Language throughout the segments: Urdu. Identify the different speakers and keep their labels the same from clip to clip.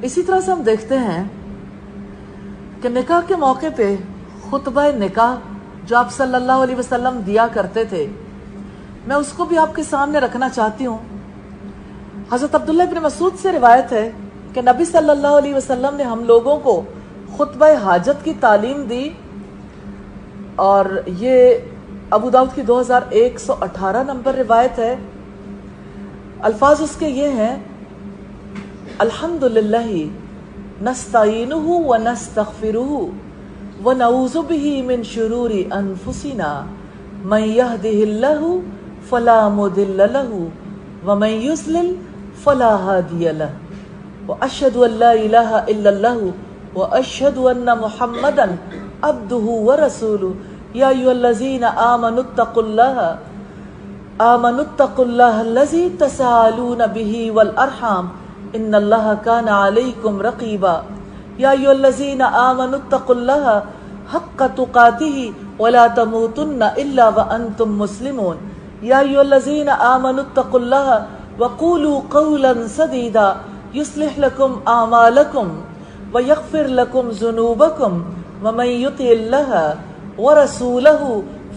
Speaker 1: اسی طرح سے ہم دیکھتے ہیں کہ نکاح کے موقع پہ خطبہ نکاح جو آپ صلی اللہ علیہ وسلم دیا کرتے تھے، میں اس کو بھی آپ کے سامنے رکھنا چاہتی ہوں۔ حضرت عبداللہ ابن مسعود سے روایت ہے کہ نبی صلی اللہ علیہ وسلم نے ہم لوگوں کو خطبہ حاجت کی تعلیم دی، اور یہ ابو داؤد کی 2118 نمبر روایت ہے۔ الفاظ اس کے یہ ہیں: الحمدللہ نستعینہ ونستغفرہ ونعوذ بہ من شرور انفسنا من یہدہ اللہ فلا مضل لہ ومن یضلل فلا ہادی لہ واشہد ان لا الہ الا اللہ واشہد ان محمدا عبدہ ورسولہ یا ایھا الذین آمنوا اتقوا اللہ الذی تساءلون بہ والارحام ان اللہ کان علیکم رقیبا یا ایھا الذین آمنوا اتقوا اللہ حق تقاتہ ولا تموتن الا وانتم مسلمون یا ایھا الذین آمنوا اتقوا اللہ وقولوا قولا سدیدا یصلح لکم اعمالکم ویغفر لکم ذنوبکم ومن یطع اللہ ورسولہ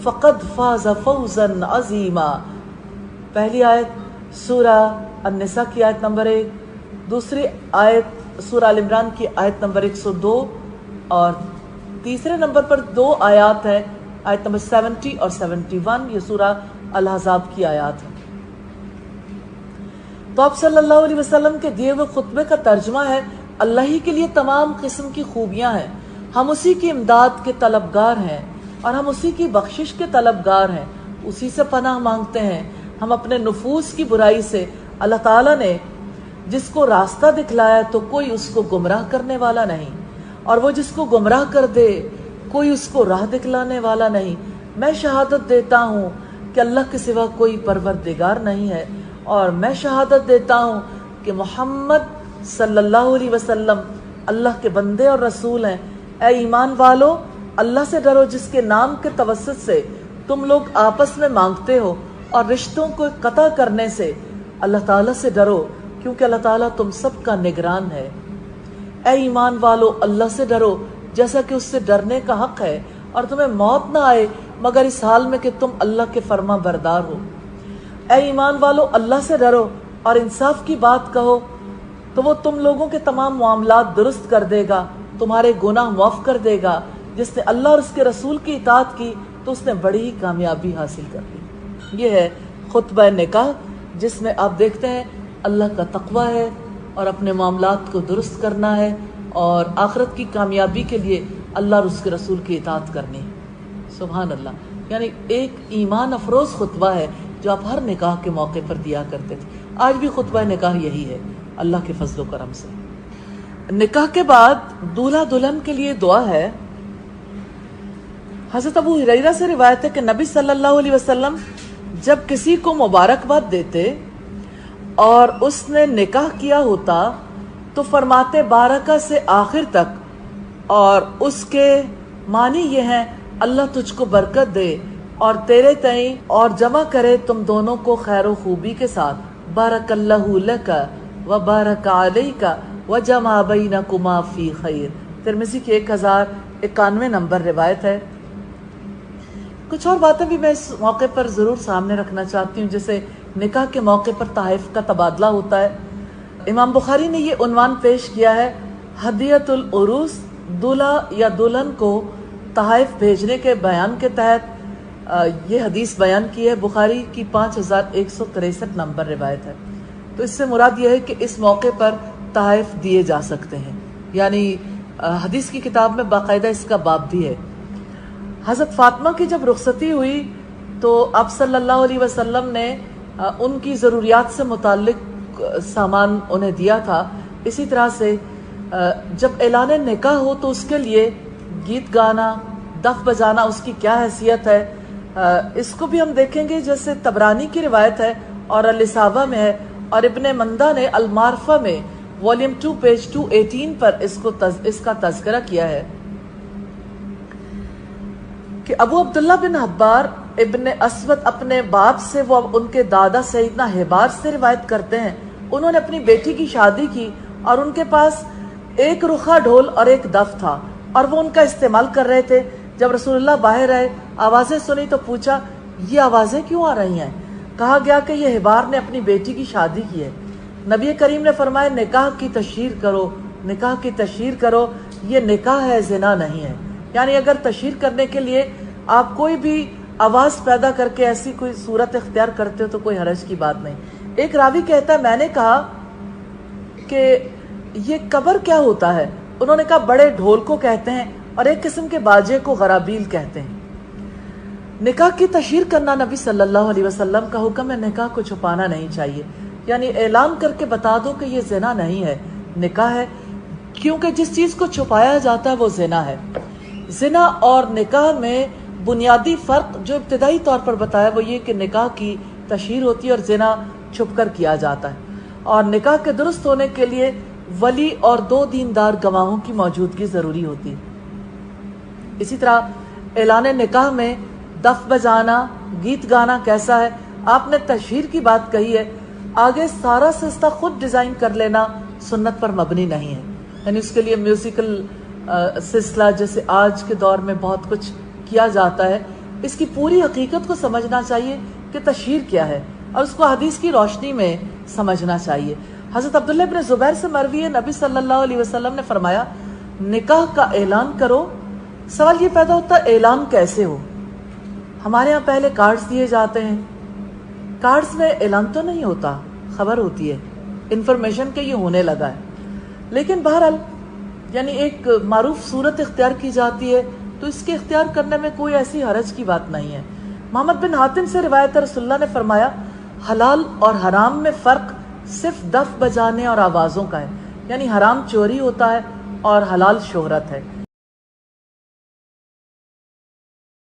Speaker 1: فقد فاز فوزا عظیما۔ پہلی آیت سورہ النساء کی آیت نمبر 1، دوسری آیت سورہ ال عمران کی آیت نمبر 102، اور تیسرے نمبر پر 2 آیات ہیں، آیت نمبر 70 اور 71، یہ سورہ الاحزاب کی آیات ہیں۔ تو آپ صلی اللہ علیہ وسلم کے دیے ہوئے خطبے کا ترجمہ ہے: اللہ ہی کے لیے تمام قسم کی خوبیاں ہیں، ہم اسی کی امداد کے طلبگار ہیں اور ہم اسی کی بخشش کے طلبگار ہیں، اسی سے پناہ مانگتے ہیں۔ ہم اپنے نفوس کی برائی سے، اللہ تعالیٰ نے جس کو راستہ دکھلایا تو کوئی اس کو گمراہ کرنے والا نہیں، اور وہ جس کو گمراہ کر دے کوئی اس کو راہ دکھلانے والا نہیں۔ میں شہادت دیتا ہوں کہ اللہ کے سوا کوئی پروردگار نہیں ہے، اور میں شہادت دیتا ہوں کہ محمد صلی اللہ علیہ وسلم اللہ کے بندے اور رسول ہیں۔ اے ایمان والو، اللہ سے ڈرو جس کے نام کے توسط سے تم لوگ آپس میں مانگتے ہو، اور رشتوں کو قطع کرنے سے اللہ تعالیٰ سے ڈرو، کیونکہ اللہ تعالیٰ تم سب کا نگران ہے۔ اے ایمان والو، اللہ سے ڈرو جیسا کہ اس سے ڈرنے کا حق ہے، اور تمہیں موت نہ آئے مگر اس حال میں کہ تم اللہ کے فرما بردار ہو۔ اے ایمان والو، اللہ سے ڈرو اور انصاف کی بات کہو، تو وہ تم لوگوں کے تمام معاملات درست کر دے گا، تمہارے گناہ معاف کر دے گا۔ جس نے اللہ اور اس کے رسول کی اطاعت کی تو اس نے بڑی ہی کامیابی حاصل کر لی۔ یہ ہے خطبہ نکاح، جس میں آپ دیکھتے ہیں اللہ کا تقوی ہے اور اپنے معاملات کو درست کرنا ہے، اور آخرت کی کامیابی کے لیے اللہ اور اس کے رسول کی اطاعت کرنی ہے۔ سبحان اللہ، یعنی ایک ایمان افروز خطبہ ہے جو آپ ہر نکاح کے موقع پر دیا کرتے تھے۔ آج بھی خطبہ نکاح یہی ہے اللہ کے فضل و کرم سے۔ نکاح کے بعد دولہا دلہن کے لیے دعا ہے۔ حضرت ابو ہریرہ سے روایت ہے کہ نبی صلی اللہ علیہ وسلم جب کسی کو مبارکباد دیتے اور اس نے نکاح کیا ہوتا تو فرماتے بارکہ سے آخر تک، اور اس کے معنی یہ ہیں: اللہ تجھ کو برکت دے اور تیرے تئیں اور جمع کرے تم دونوں کو خیر و خوبی کے ساتھ، بارک اللہ لک و بارک علیک و جمع بینکما فی خیر۔ ترمذی کی 1091 نمبر روایت ہے۔ کچھ اور باتیں بھی میں اس موقع پر ضرور سامنے رکھنا چاہتی ہوں، جیسے نکاح کے موقع پر تحائف کا تبادلہ ہوتا ہے۔ امام بخاری نے یہ عنوان پیش کیا ہے: ہدیۃ العروس، دولہا یا دلہن کو تحائف بھیجنے کے بیان کے تحت یہ حدیث بیان کی ہے۔ بخاری کی 5163 نمبر روایت ہے۔ تو اس سے مراد یہ ہے کہ اس موقع پر تحائف دیے جا سکتے ہیں، یعنی حدیث کی کتاب میں باقاعدہ اس کا باب بھی ہے۔ حضرت فاطمہ کی جب رخصتی ہوئی تو آپ صلی اللہ علیہ وسلم نے ان کی ضروریات سے متعلق سامان انہیں دیا تھا۔ اسی طرح سے جب اعلان نکاح ہو تو اس کے لیے گیت گانا، دف بجانا، اس کی کیا حیثیت ہے، اس کو بھی ہم دیکھیں گے۔ جیسے طبرانی کی روایت ہے اور الاصابہ میں ہے، اور ابن مندہ نے المعرفہ میں والیوم 2 پیج 218 پر اس کا تذکرہ کیا ہے کہ ابو عبداللہ بن حبار ابن اسود اپنے باپ سے، وہ ان کے دادا سیدنا حبار سے روایت کرتے ہیں، انہوں نے اپنی بیٹی کی شادی کی اور ان کے پاس ایک رخا ڈھول اور ایک دف تھا اور وہ ان کا استعمال کر رہے تھے۔ جب رسول اللہ باہر آئے، آوازیں سنی تو پوچھا یہ آوازیں کیوں آ رہی ہیں؟ کہا گیا کہ یہ حبار نے اپنی بیٹی کی شادی کی ہے۔ نبی کریم نے فرمایا نکاح کی تشہیر کرو، نکاح کی تشہیر کرو، یہ نکاح ہے، زنا نہیں ہے۔ یعنی اگر تشہیر کرنے کے لیے آپ کوئی بھی آواز پیدا کر کے ایسی کوئی صورت اختیار کرتے ہو تو کوئی حرج کی بات نہیں۔ ایک راوی کہتا ہے میں نے کہا کہ یہ قبر کیا ہوتا ہے؟ انہوں نے کہا بڑے ڈھول کو کہتے ہیں اور ایک قسم کے باجے کو غرابیل کہتے ہیں۔ نکاح کی تشہیر کرنا نبی صلی اللہ علیہ وسلم کا حکم ہے، نکاح کو چھپانا نہیں چاہیے، یعنی اعلان کر کے بتا دو کہ یہ زنا نہیں ہے، نکاح ہے، کیونکہ جس چیز کو چھپایا جاتا ہے وہ زنا ہے۔ زنا اور نکاح میں بنیادی فرق جو ابتدائی طور پر بتایا وہ یہ کہ نکاح کی تشہیر ہوتی ہے اور زنا چھپ کر کیا جاتا ہے، اور نکاح کے درست ہونے کے لیے ولی اور 2 دیندار گواہوں کی موجودگی ضروری ہوتی ہے۔ اسی طرح اعلان نکاح میں دف بجانا، گیت گانا کیسا ہے؟ آپ نے تشہیر کی بات کہی ہے، آگے سارا سلسلہ خود ڈیزائن کر لینا سنت پر مبنی نہیں ہے، یعنی اس کے لیے میوزیکل سلسلہ جیسے آج کے دور میں بہت کچھ کیا جاتا ہے، اس کی پوری حقیقت کو سمجھنا چاہیے کہ تشہیر کیا ہے اور اس کو حدیث کی روشنی میں سمجھنا چاہیے۔ حضرت عبداللہ بن زبیر سے مروی ہے نبی صلی اللہ علیہ وسلم نے فرمایا نکاح کا اعلان کرو۔ سوال یہ پیدا ہوتا ہے اعلان کیسے ہو؟ ہمارے ہاں پہلے کارڈز دیے جاتے ہیں، کارڈز میں اعلان تو نہیں ہوتا، خبر ہوتی ہے، انفارمیشن کے یہ ہونے لگا ہے، لیکن بہرحال یعنی ایک معروف صورت اختیار کی جاتی ہے تو اس کے اختیار کرنے میں کوئی ایسی حرج کی بات نہیں ہے۔ محمد بن حاتم سے روایت رسول اللہ نے فرمایا حلال اور حرام میں فرق صرف دف بجانے اور آوازوں کا ہے، یعنی حرام چوری ہوتا ہے اور حلال شہرت ہے۔